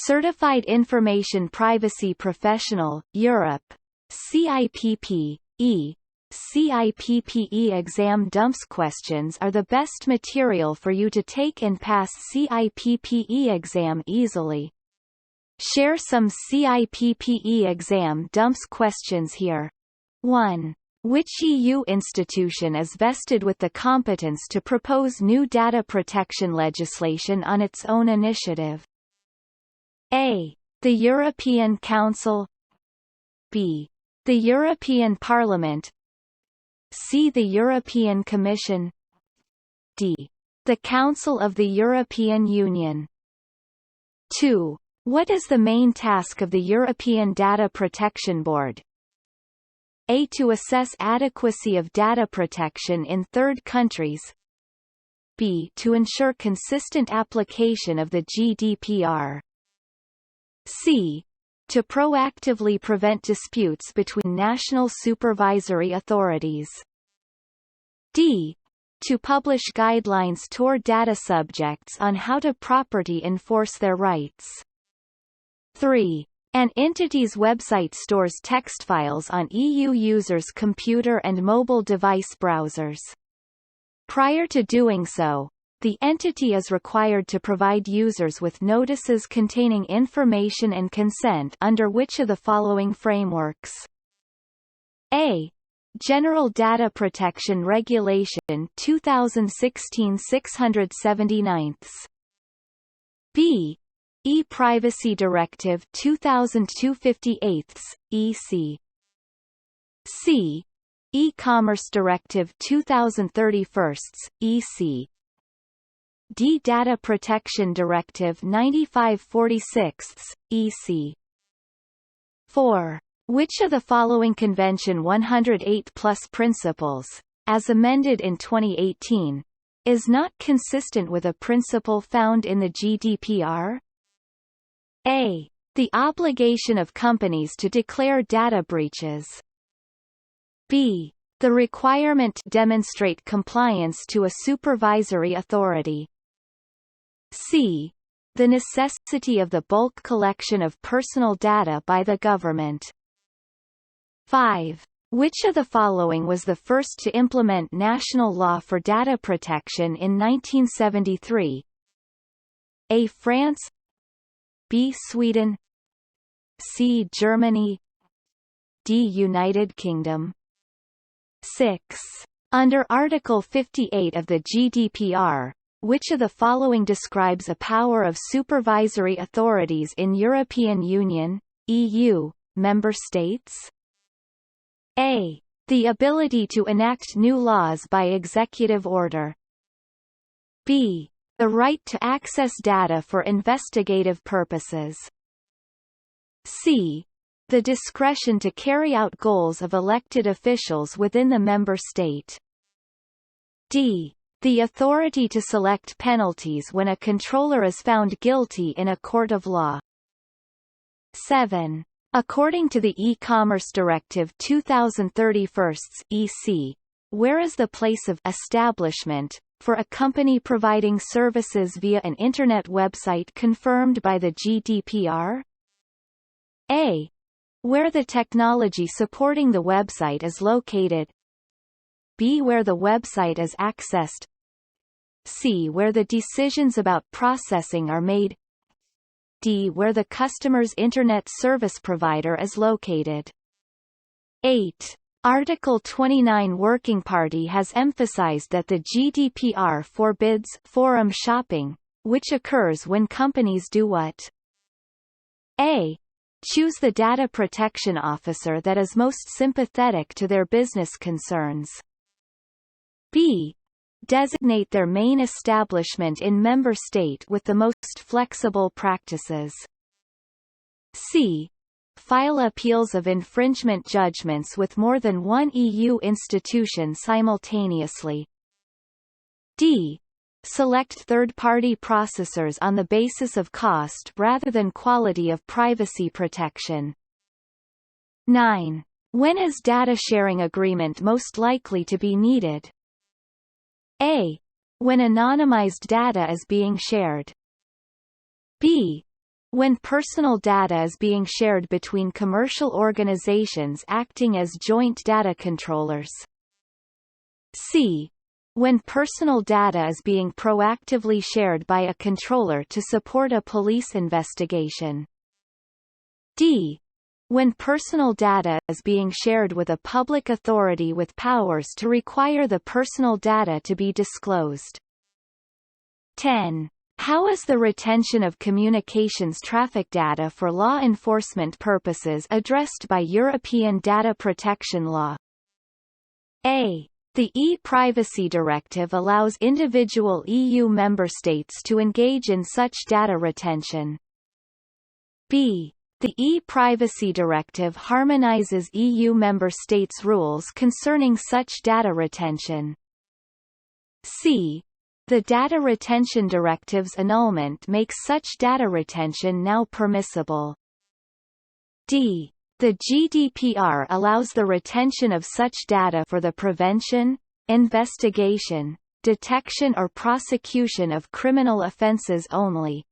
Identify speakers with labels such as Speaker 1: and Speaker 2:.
Speaker 1: Certified Information Privacy Professional, Europe. CIPP-E. CIPP-E exam dumps. Questions are the best material for you to take and pass CIPP-E exam easily. Share some CIPP-E exam dumps questions here. 1. Which EU institution is vested with the competence to propose new data protection legislation on its own initiative? A. The European Council. B. The European Parliament. C. The European Commission. D. The Council of the European Union. 2. What is the main task of the European Data Protection Board? A. To assess adequacy of data protection in third countries. B. To ensure consistent application of the GDPR. C. To proactively prevent disputes between national supervisory authorities. D. To publish guidelines toward data subjects on how to properly enforce their rights. 3. An entity's website stores text files on EU users' computer and mobile device browsers. Prior to doing so, the entity is required to provide users with notices containing information and consent under which of the following frameworks? A. General Data Protection Regulation 2016-679. B. E-Privacy Directive 2002/58, EC. C. E-Commerce Directive 2031, EC. D. Data Protection Directive 95/46, EC. 4. Which of the following Convention 108+ principles, as amended in 2018, is not consistent with a principle found in the GDPR? A. The obligation of companies to declare data breaches. B. The requirement to demonstrate compliance to a supervisory authority. C. The necessity of the bulk collection of personal data by the government. 5. Which of the following was the first to implement national law for data protection in 1973? A. France. B. Sweden. C. Germany. D. United Kingdom. 6. Under Article 58 of the GDPR, which of the following describes a power of supervisory authorities in European Union, EU, member states? A. The ability to enact new laws by executive order. B. The right to access data for investigative purposes. C. The discretion to carry out goals of elected officials within the member state. D. The authority to select penalties when a controller is found guilty in a court of law. 7. According to the E-Commerce Directive 2031, EC, where is the place of establishment for a company providing services via an Internet website confirmed by the GDPR? A. Where the technology supporting the website is located. B. Where the website is accessed. C. Where the decisions about processing are made. D. Where the customer's Internet service provider is located. 8. Article 29 Working Party has emphasized that the GDPR forbids forum shopping, which occurs when companies do what? A. Choose the data protection officer that is most sympathetic to their business concerns. B. Designate their main establishment in member state with the most flexible practices. C. File appeals of infringement judgments with more than one EU institution simultaneously. D. Select third-party processors on the basis of cost rather than quality of privacy protection. 9. When is data sharing agreement most likely to be needed? A. When anonymized data is being shared. B. when personal data is being shared between commercial organizations acting as joint data controllers. C. When personal data is being proactively shared by a controller to support a police investigation. D. When personal data is being shared with a public authority with powers to require the personal data to be disclosed. 10. How is the retention of communications traffic data for law enforcement purposes addressed by European data protection law? A. The e-Privacy Directive allows individual EU member states to engage in such data retention. B. The e-Privacy Directive harmonizes EU member states' rules concerning such data retention. C. The Data Retention Directive's annulment makes such data retention now permissible. D. The GDPR allows the retention of such data for the prevention, investigation, detection or prosecution of criminal offences only.